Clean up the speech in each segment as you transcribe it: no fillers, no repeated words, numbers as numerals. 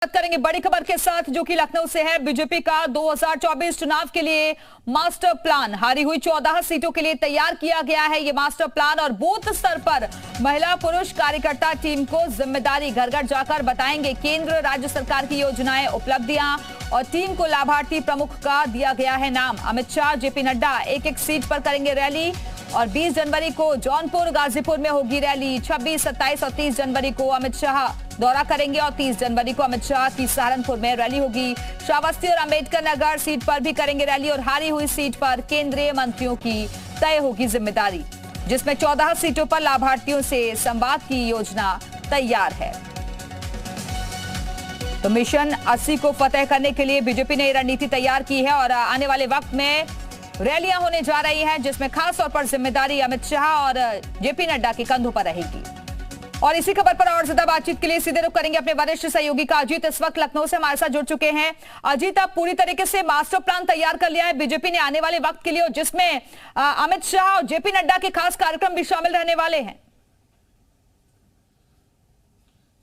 बात करेंगे बड़ी खबर के साथ जो कि लखनऊ से है। बीजेपी का 2024 चुनाव के लिए मास्टर प्लान हारी हुई 14 सीटों के लिए तैयार किया गया है। ये मास्टर प्लान और बूथ स्तर पर महिला पुरुष कार्यकर्ता टीम को जिम्मेदारी घर घर जाकर बताएंगे केंद्र राज्य सरकार की योजनाएं, उपलब्धियां और टीम को लाभार्थी प्रमुख का दिया गया है नाम। अमित शाह, जेपी नड्डा एक एक सीट पर करेंगे रैली और 20 जनवरी को जौनपुर गाजीपुर में होगी रैली। 26, 27 और 30 जनवरी को अमित शाह दौरा करेंगे और 30 जनवरी को अमित शाह की सहारनपुर में रैली होगी। श्रावस्ती और अंबेडकर नगर सीट पर भी करेंगे रैली और हारी हुई सीट पर केंद्रीय मंत्रियों की तय होगी जिम्मेदारी, जिसमें 14 सीटों पर लाभार्थियों से संवाद की योजना तैयार है। तो मिशन 80 को फतेह करने के लिए बीजेपी ने रणनीति तैयार की है और आने वाले वक्त में रैलियां होने जा रही हैं, जिसमें खास तौर पर जिम्मेदारी अमित शाह और जेपी नड्डा के कंधों पर रहेगी। और इसी खबर पर और ज्यादा बातचीत के लिए सीधे रुख करेंगे अपने वरिष्ठ सहयोगी का। अजीत इस वक्त लखनऊ से हमारे साथ जुड़ चुके हैं। अजीत, आप पूरी तरीके से मास्टर प्लान तैयार कर लिया है बीजेपी ने आने वाले वक्त के लिए, जिसमें अमित शाह और जेपी नड्डा के खास कार्यक्रम भी शामिल रहने वाले हैं।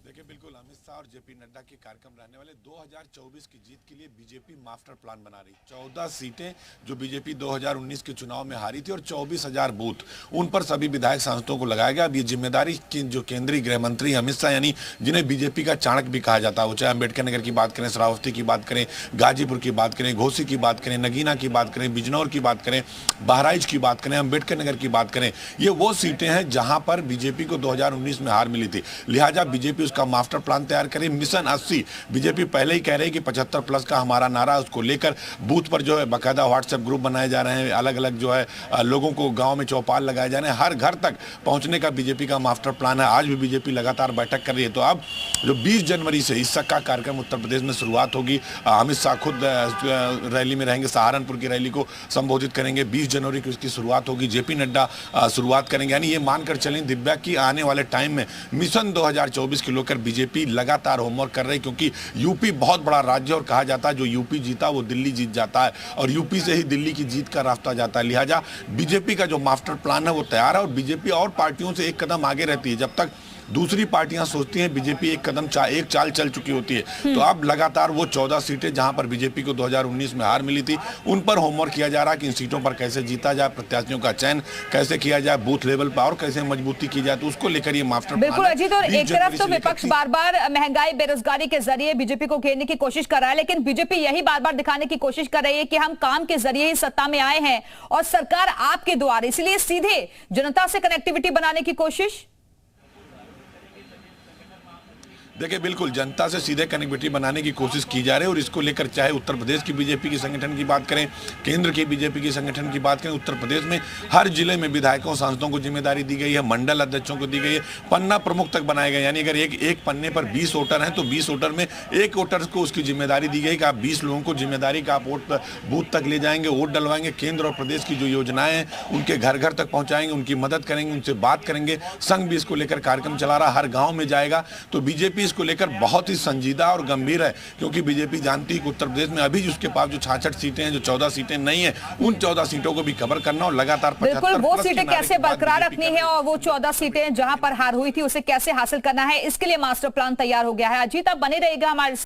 देखिए, बिल्कुल अमित शाह और जेपी नड्डा के कार्यक्रम रहने वाले। 2024 की जीत के लिए बीजेपी मास्टर प्लान बना रही। 14 सीटें जो बीजेपी 2019 के चुनाव में हारी थी और 24,000 बूथ, उन पर सभी विधायक सांसदों को लगाया गया। अब ये जिम्मेदारी की जो केंद्रीय गृह मंत्री अमित शाह, यानी जिन्हें बीजेपी का चाणक्य भी कहा जाता है, वो चाहे अंबेडकर नगर की बात करें, श्रावस्ती की बात करें, गाजीपुर की बात करें, घोसी की बात करें, नगीना की बात करें, बिजनौर की बात करें, बहराइच की बात करें, अंबेडकर नगर की बात करें, ये वो सीटें हैं जहां पर बीजेपी को 2019 में हार मिली थी। लिहाजा बीजेपी उसका मास्टर प्लान तैयार करे। मिशन 80 बीजेपी पहले ही कह रही कि 75 प्लस का हमारा नारा, उसको लेकर बूथ पर जो है बाकायदा व्हाट्सएप ग्रुप बनाए जा रहे हैं, अलग अलग जो है लोगों को गांव में चौपाल लगाए जा रहे हैं, हर घर तक पहुंचने का बीजेपी का मास्टर प्लान है। आज भी बीजेपी लगातार बैठक कर रही है। तो अब जो 20 जनवरी से इस का कार्यक्रम उत्तर प्रदेश में शुरुआत होगी। अमित शाह खुद रैली में रहेंगे, सहारनपुर की रैली को संबोधित करेंगे। 20 जनवरी की उसकी शुरुआत होगी, जेपी नड्डा शुरुआत करेंगे। यानी ये मानकर चलें दिव्या की आने वाले टाइम में मिशन 2024 को लेकर बीजेपी लगातार होमवर्क कर रही, क्योंकि यूपी बहुत बड़ा राज्य और कहा जाता है जो यूपी जीता वो दिल्ली जीत जाता है और यूपी से ही दिल्ली की जीत का रास्ता जाता है। लिहाजा बीजेपी का जो मास्टर प्लान है वो तैयार है और बीजेपी और पार्टियों से एक कदम आगे रहती है। जब तक दूसरी पार्टियां सोचती हैं बीजेपी एक चाल चल चुकी होती है। तो अब लगातार वो 14 सीटें जहां पर बीजेपी को 2019 में हार मिली थी, उन पर होमवर्क किया जा रहा है कि इन सीटों पर कैसे जीता जाए, प्रत्याशियों का चयन कैसे किया जाए, बूथ लेवल पर और कैसे मजबूती की जाए। तो उसको लेकर ये मास्टर प्लान। बिल्कुल अजीत, और एक तरफ तो विपक्ष बार बार महंगाई बेरोजगारी के जरिए बीजेपी को घेरने की कोशिश कर रहा है, लेकिन बीजेपी यही बार बार दिखाने की कोशिश कर रही है कि हम काम के जरिए ही सत्ता में आए हैं और सरकार आपके द्वारा, इसलिए सीधे जनता से कनेक्टिविटी बनाने की कोशिश। देखिए, बिल्कुल जनता से सीधे कनेक्टिविटी बनाने की कोशिश की जा रही है और इसको लेकर चाहे उत्तर प्रदेश की बीजेपी की संगठन की बात करें, केंद्र की बीजेपी की संगठन की बात करें, उत्तर प्रदेश में हर जिले में विधायकों सांसदों को जिम्मेदारी दी गई है, मंडल अध्यक्षों को दी गई है, पन्ना प्रमुख तक बनाए गए। यानी अगर एक पन्ने पर 20 वोटर हैं तो 20 वोटर में एक वोटर को उसकी जिम्मेदारी दी गई कि आप 20 लोगों को जिम्मेदारी का आप बूथ तक ले जाएंगे, वोट डलवाएंगे, केंद्र और प्रदेश की जो योजनाएं हैं उनके घर घर तक पहुंचाएंगे, उनकी मदद करेंगे, उनसे बात करेंगे। संघ भी इसको लेकर कार्यक्रम चला रहा, हर गाँव में जाएगा। तो बीजेपी इसको लेकर बहुत ही संजीदा और गंभीर है, क्योंकि बीजेपी जानती है कि उत्तर प्रदेश में अभी उसके पास जो 66 सीटें हैं, जो 14 सीटें नहीं है, उन 14 सीटों को भी कवर करना और लगातार 75 वो सीटें कैसे बरकरार रखनी है और वो 14 सीटें जहां पर हार हुई थी उसे कैसे हासिल करना है, इसके लिए मास्टर प्लान तैयार हो गया है। अजीत, आप बने रहिएगा हमारे